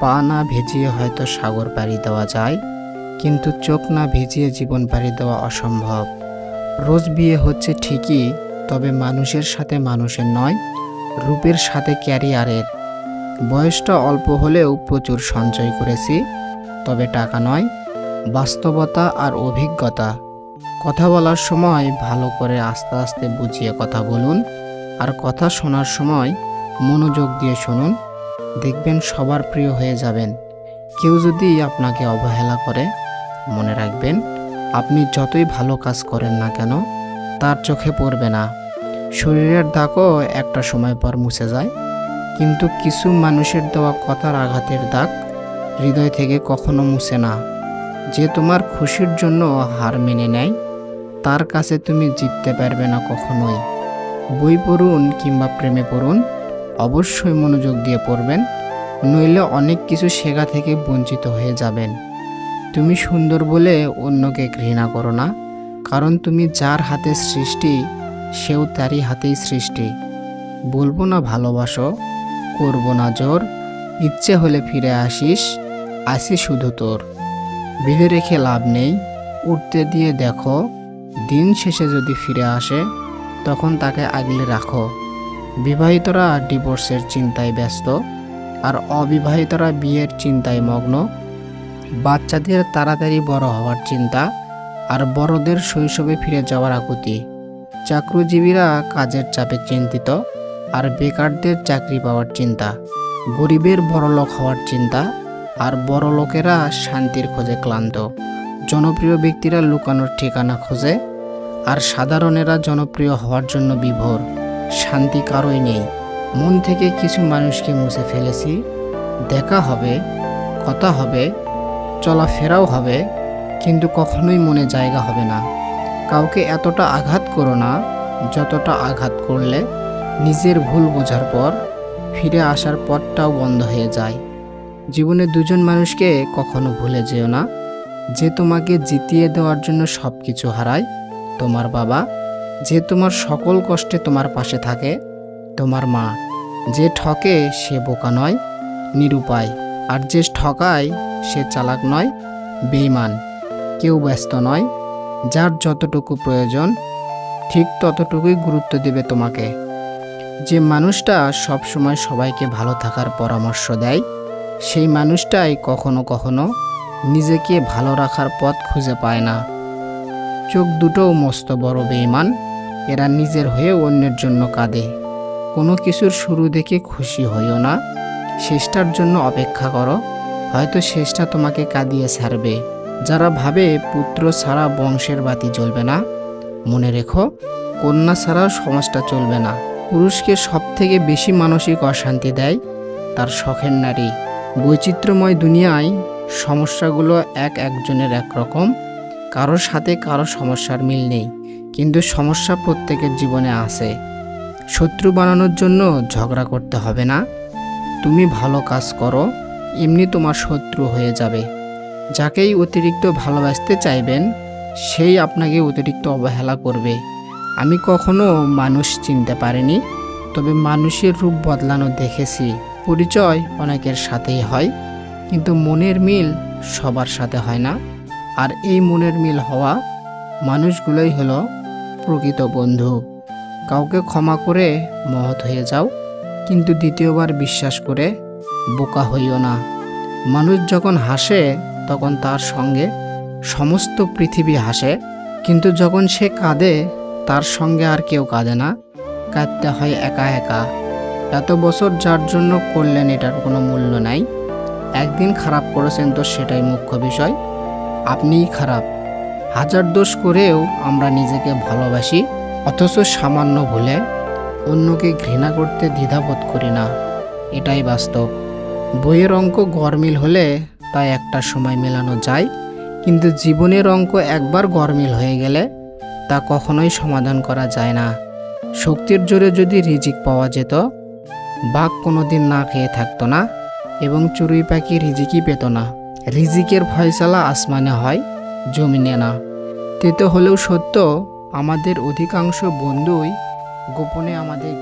পা না ভিজিয়ে হয়তো সাগর পাড়ি দেওয়া যায়, কিন্তু চোখ না ভিজিয়ে জীবন পাড়ি দেওয়া অসম্ভব। রোজ বিয়ে হচ্ছে ঠিকই, তবে মানুষের সাথে মানুষের নয়, রূপের সাথে ক্যারিয়ারের। বয়সটা অল্প হলেও প্রচুর সঞ্চয় করেছি, তবে টাকা নয়, বাস্তবতা আর অভিজ্ঞতা। কথা বলার সময় ভালো করে আস্তে আস্তে বুঝিয়ে কথা বলুন, আর কথা শোনার সময় মনোযোগ দিয়ে শুনুন। দেখবেন সবার প্রিয় হয়ে যাবেন। কেউ যদি আপনাকে অবহেলা করে, মনে রাখবেন আপনি যতই ভালো কাজ করেন না কেন তার চোখে পড়বে না। শরীরের দাগও একটা সময় পর মুছে যায়, কিন্তু কিছু মানুষের দেওয়া কথার আঘাতের দাগ হৃদয় থেকে কখনো মুছে না। যে তোমার খুশির জন্য হার মেনে নেয়, তার কাছে তুমি জিততে পারবে না কখনোই। বই পড়ুন কিংবা প্রেমে পড়ুন, অবশ্যই মনোযোগ দিয়ে পড়বেন, নইলে অনেক কিছু শেখা থেকে বঞ্চিত হয়ে যাবেন। তুমি সুন্দর বলে অন্যকে ঘৃণা করো না, কারণ তুমি যার হাতে সৃষ্টি সেও তারই হাতেই সৃষ্টি। বলবো না ভালোবাসো, করবো না জোর, ইচ্ছে হলে ফিরে আসিস, আসি শুধু তোর। বেঁধে রেখে লাভ নেই, উঠতে দিয়ে দেখো, দিন শেষে যদি ফিরে আসে তখন তাকে আগলে রাখো। বিবাহিতরা ডিভোর্সের চিন্তায় ব্যস্ত, আর অবিবাহিতরা বিয়ের চিন্তায় মগ্ন। বাচ্চাদের তাড়াতাড়ি বড় হওয়ার চিন্তা, আর বড়দের শৈশবে ফিরে যাওয়ার আকুতি। চাকরিজীবীরা কাজের চাপে চিন্তিত, আর বেকারদের চাকরি পাওয়ার চিন্তা। গরিবের বড়লোক হওয়ার চিন্তা, আর বড়লোকেরা শান্তির খোঁজে ক্লান্ত। জনপ্রিয় ব্যক্তিরা লুকানোর ঠিকানা খোঁজে, আর সাধারণেরা জনপ্রিয় হওয়ার জন্য বিভোর। শান্তি কারোই নেই। মন থেকে কিছু মানুষকে মুছে ফেলেছি। দেখা হবে, কথা হবে, চলাফেরাও হবে, কিন্তু কখনোই মনে জায়গা হবে না। কাউকে এতটা আঘাত করো না যতটা আঘাত করলে নিজের ভুল বোঝার পর ফিরে আসার পথটাও বন্ধ হয়ে যায়। জীবনে দুজন মানুষকে কখনো ভুলে যেও না। যে তোমাকে জিতিয়ে দেওয়ার জন্য সব কিছু হারায়, তোমার বাবা। যে তোমার সকল কষ্টে তোমার পাশে থাকে, তোমার মা। যে ঠকে সে বোকা নয়, নিরুপায়। আর যে ঠকায় সে চালাক নয়, বেঈমান। কেউ ব্যস্ত নয়, যার যতটুকু প্রয়োজন ঠিক ততটুকুই গুরুত্ব দেবে তোমাকে। যে মানুষটা সবসময় সবাইকে ভালো থাকার পরামর্শ দেয়, সেই মানুষটাই কখনো কখনো নিজেকে ভালো রাখার পথ খুঁজে পায় না। চোখ দুটোও মস্ত বড় বেঈমান, এরা নিজের হয়ে অন্যের জন্য কাঁদে। কোনো কিছুর শুরু দেখে খুশি হইও না, শেষটার জন্য অপেক্ষা করো, হয়তো শেষটা তোমাকে কাঁদিয়ে ছাড়বে। যারা ভাবে পুত্র ছাড়া বংশের বাতি জ্বলবে না, মনে রেখো কন্যা ছাড়া সমাজটা চলবে না। পুরুষকে সব থেকে বেশি মানসিক অশান্তি দেয় তার শখের নারী। বৈচিত্র্যময় দুনিয়ায় সমস্যাগুলো একজনের একরকম, কারোর সাথে কারো সমস্যার মিল নেই, কিন্তু সমস্যা প্রত্যেকের জীবনে আছে। শত্রু বানানোর জন্য ঝগড়া করতে হবে না। তুমি ভালো কাজ করো, এমনি তোমার শত্রু হয়ে যাবে। যাকেই অতিরিক্ত ভালোবাসতে চাইবেন, সেই আপনাকে অতিরিক্ত অবহেলা করবে। আমি কখনো মানুষ চিনতে পারিনি, তবে মানুষের রূপ বদলানো দেখেছি। পরিচয় অনেকের সাথেই হয়, কিন্তু মনের মিল সবার সাথে হয় না। আর এই মনের মিল হওয়া মানুষগুলোই হলো প্রকৃত বন্ধু। কাউকে ক্ষমা করে মহৎ হয়ে যাও, কিন্তু দ্বিতীয়বার বিশ্বাস করে বোকা হইও না। মানুষ যখন হাসে তখন তার সঙ্গে সমস্ত পৃথিবী হাসে, কিন্তু যখন সে কাঁদে তার সঙ্গে আর কেউ কাঁদে না। কাঁদতে হয় একা একা। এত বছর যার জন্য করলেন এটার কোনো মূল্য নাই। একদিন খারাপ করেছেন তো সেটাই মুখ্য বিষয়, আপনিই খারাপ। হাজার দোষ করেও আমরা নিজেকে ভালোবাসি, অথচ সামান্য ভুলে অন্যকে ঘৃণা করতে দ্বিধাবোধ করি না। এটাই বাস্তব। বইয়ের অঙ্ক গরমিল হলে তা একটা সময় মেলানো যায়, কিন্তু জীবনের অঙ্ক একবার গরমিল হয়ে গেলে তা কখনোই সমাধান করা যায় না। শক্তির জোরে যদি রিজিক পাওয়া যেত, বাঘ কোনোদিন না খেয়ে থাকতো না, এবং চড়ুই পাখি রিজিকই পেত না। রিজিকের ফয়সালা আসমানে হয়, জমিনে না। তেতো হলেও সত্য, আমাদের অধিকাংশ বন্ধুই গোপনে আমাদের